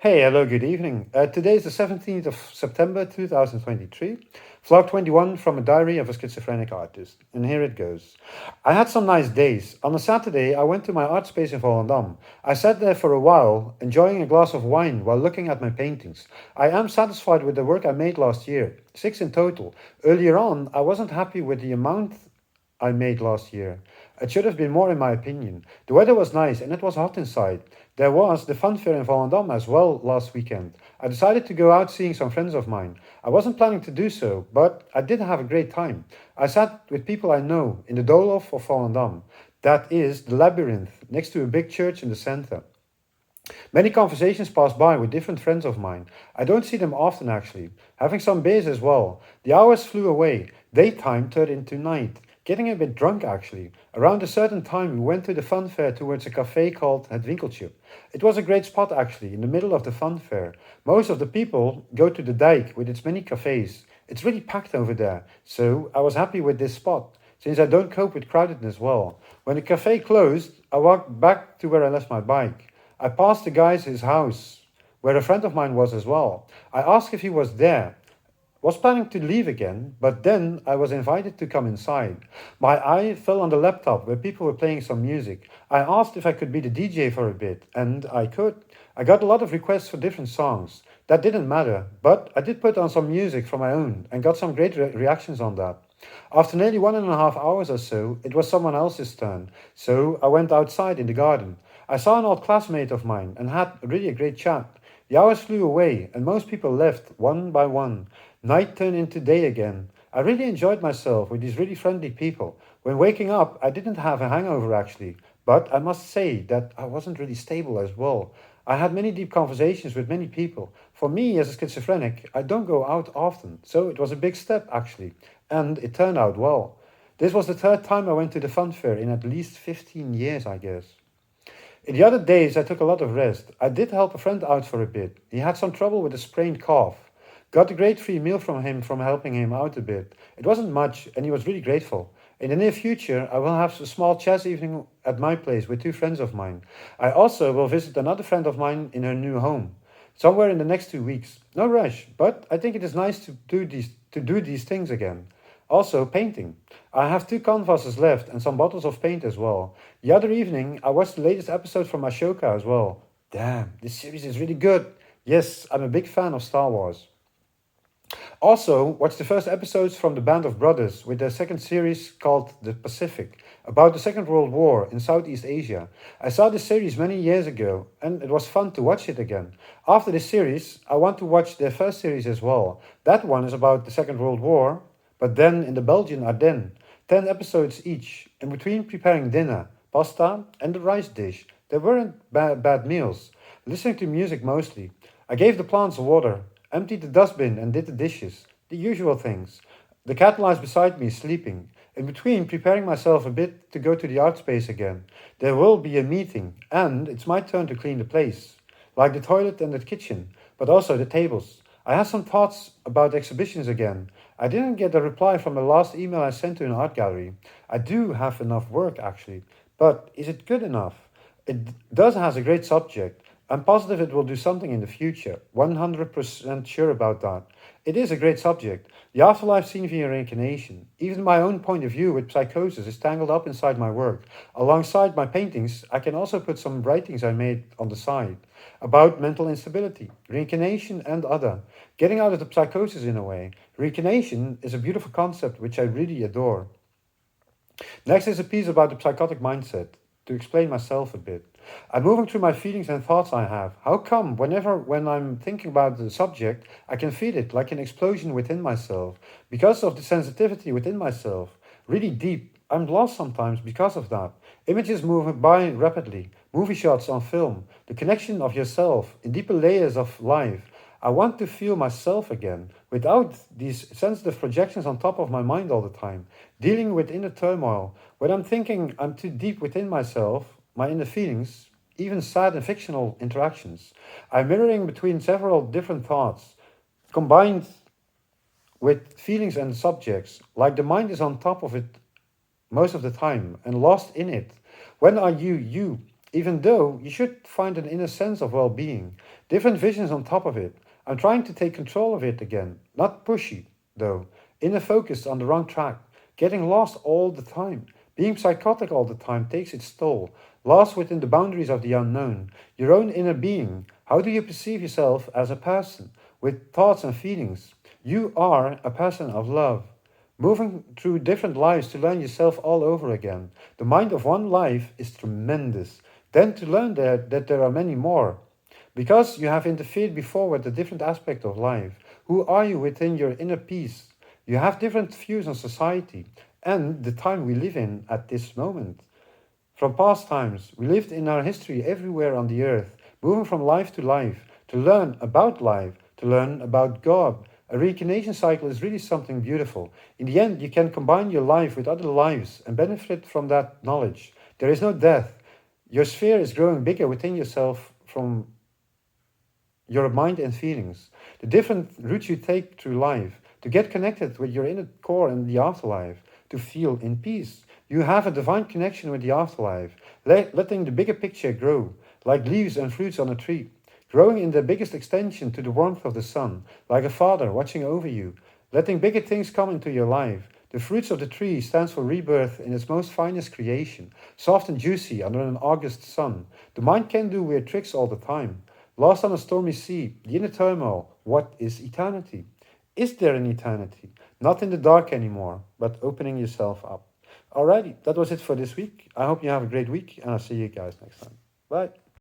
Hey, hello, good evening. Today is the 17th of September 2023, vlog 21 from a diary of a schizophrenic artist. And here it goes. I had some nice days. On a Saturday, I went to my art space in Volendam. I sat there for a while, enjoying a glass of wine while looking at my paintings. I am satisfied with the work I made last year, 6 in total. Earlier on, I wasn't happy with the amount I made last year. It should have been more in my opinion. The weather was nice and it was hot inside. There was the fun fair in Volendam as well last weekend. I decided to go out seeing some friends of mine. I wasn't planning to do so, but I did have a great time. I sat with people I know in the Doolhof of Volendam. That is the labyrinth, next to a big church in the center. Many conversations pass by with different friends of mine. I don't see them often actually. Having some beers as well. The hours flew away. Daytime turned into night. Getting a bit drunk actually. Around a certain time we went to the fun fair towards a cafe called Het Winkeltje. It was a great spot actually, in the middle of the fun fair. Most of the people go to the dike with its many cafes. It's really packed over there, so I was happy with this spot, since I don't cope with crowdedness well. When the cafe closed, I walked back to where I left my bike. I passed the guy's his house, where a friend of mine was as well. I asked if he was there. Was planning to leave again, but then I was invited to come inside. My eye fell on the laptop where people were playing some music. I asked if I could be the DJ for a bit, and I could. I got a lot of requests for different songs. That didn't matter, but I did put on some music from my own and got some great reactions on that. After nearly 1.5 hours or so, it was someone else's turn, so I went outside in the garden. I saw an old classmate of mine and had really a great chat. The hours flew away, and most people left, one by one. Night turned into day again. I really enjoyed myself with these really friendly people. When waking up, I didn't have a hangover actually, but I must say that I wasn't really stable as well. I had many deep conversations with many people. For me, as a schizophrenic, I don't go out often, so it was a big step actually, and it turned out well. This was the third time I went to the fun fair in at least 15 years, I guess. In the other days, I took a lot of rest. I did help a friend out for a bit. He had some trouble with a sprained calf. Got a great free meal from him from helping him out a bit. It wasn't much, and he was really grateful. In the near future, I will have a small chess evening at my place with 2 friends of mine. I also will visit another friend of mine in her new home, somewhere in the next 2 weeks. No rush, but I think it is nice to do these things again. Also, painting. I have 2 canvases left and some bottles of paint as well. The other evening, I watched the latest episode from Ashoka as well. Damn, this series is really good. Yes, I'm a big fan of Star Wars. Also, watch the first episodes from the Band of Brothers with their second series called The Pacific, about the Second World War in Southeast Asia. I saw this series many years ago and it was fun to watch it again. After this series, I want to watch their first series as well. That one is about the Second World War, but then in the Belgian Ardennes. 10 episodes each. In between preparing dinner, pasta and the rice dish. There weren't bad meals. Listening to music mostly. I gave the plants water, emptied the dustbin and did the dishes. The usual things. The cat lies beside me, sleeping. In between, preparing myself a bit to go to the art space again. There will be a meeting, and it's my turn to clean the place. Like the toilet and the kitchen, but also the tables. I have some thoughts about exhibitions again. I didn't get a reply from the last email I sent to an art gallery. I do have enough work actually, but is it good enough? It does has a great subject. I'm positive it will do something in the future. 100% sure about that. It is a great subject. The afterlife seen via reincarnation. Even my own point of view with psychosis is tangled up inside my work. Alongside my paintings, I can also put some writings I made on the side about mental instability, reincarnation and other. Getting out of the psychosis in a way. Reincarnation is a beautiful concept which I really adore. Next is a piece about the psychotic mindset, to explain myself a bit. I'm moving through my feelings and thoughts I have. How come when I'm thinking about the subject, I can feel it like an explosion within myself, because of the sensitivity within myself, really deep. I'm lost sometimes because of that. Images move by rapidly, movie shots on film, the connection of yourself in deeper layers of life. I want to feel myself again, without these sensitive projections on top of my mind all the time, dealing with inner turmoil. When I'm thinking I'm too deep within myself, my inner feelings, even sad and fictional interactions, I'm mirroring between several different thoughts, combined with feelings and subjects, like the mind is on top of it most of the time and lost in it. When are you, you? Even though you should find an inner sense of well being. Different visions on top of it. I'm trying to take control of it again. Not pushy, though. Inner focused on the wrong track. Getting lost all the time. Being psychotic all the time takes its toll. Lost within the boundaries of the unknown. Your own inner being. How do you perceive yourself as a person? With thoughts and feelings. You are a person of love. Moving through different lives to learn yourself all over again. The mind of one life is tremendous. Then to learn that there are many more. Because you have interfered before with a different aspect of life. Who are you within your inner peace? You have different views on society and the time we live in at this moment. From past times, we lived in our history everywhere on the earth, moving from life to life, to learn about life, to learn about God. A reincarnation cycle is really something beautiful. In the end, you can combine your life with other lives and benefit from that knowledge. There is no death. Your sphere is growing bigger within yourself from your mind and feelings. The different routes you take through life, to get connected with your inner core in the afterlife, to feel in peace. You have a divine connection with the afterlife, letting the bigger picture grow, like leaves and fruits on a tree, growing in the biggest extension to the warmth of the sun, like a father watching over you, letting bigger things come into your life. The fruits of the tree stands for rebirth in its most finest creation, soft and juicy under an August sun. The mind can do weird tricks all the time. Lost on a stormy sea, the inner turmoil, what is eternity? Is there an eternity? Not in the dark anymore, but opening yourself up. Alrighty, that was it for this week. I hope you have a great week, and I'll see you guys next time. Bye.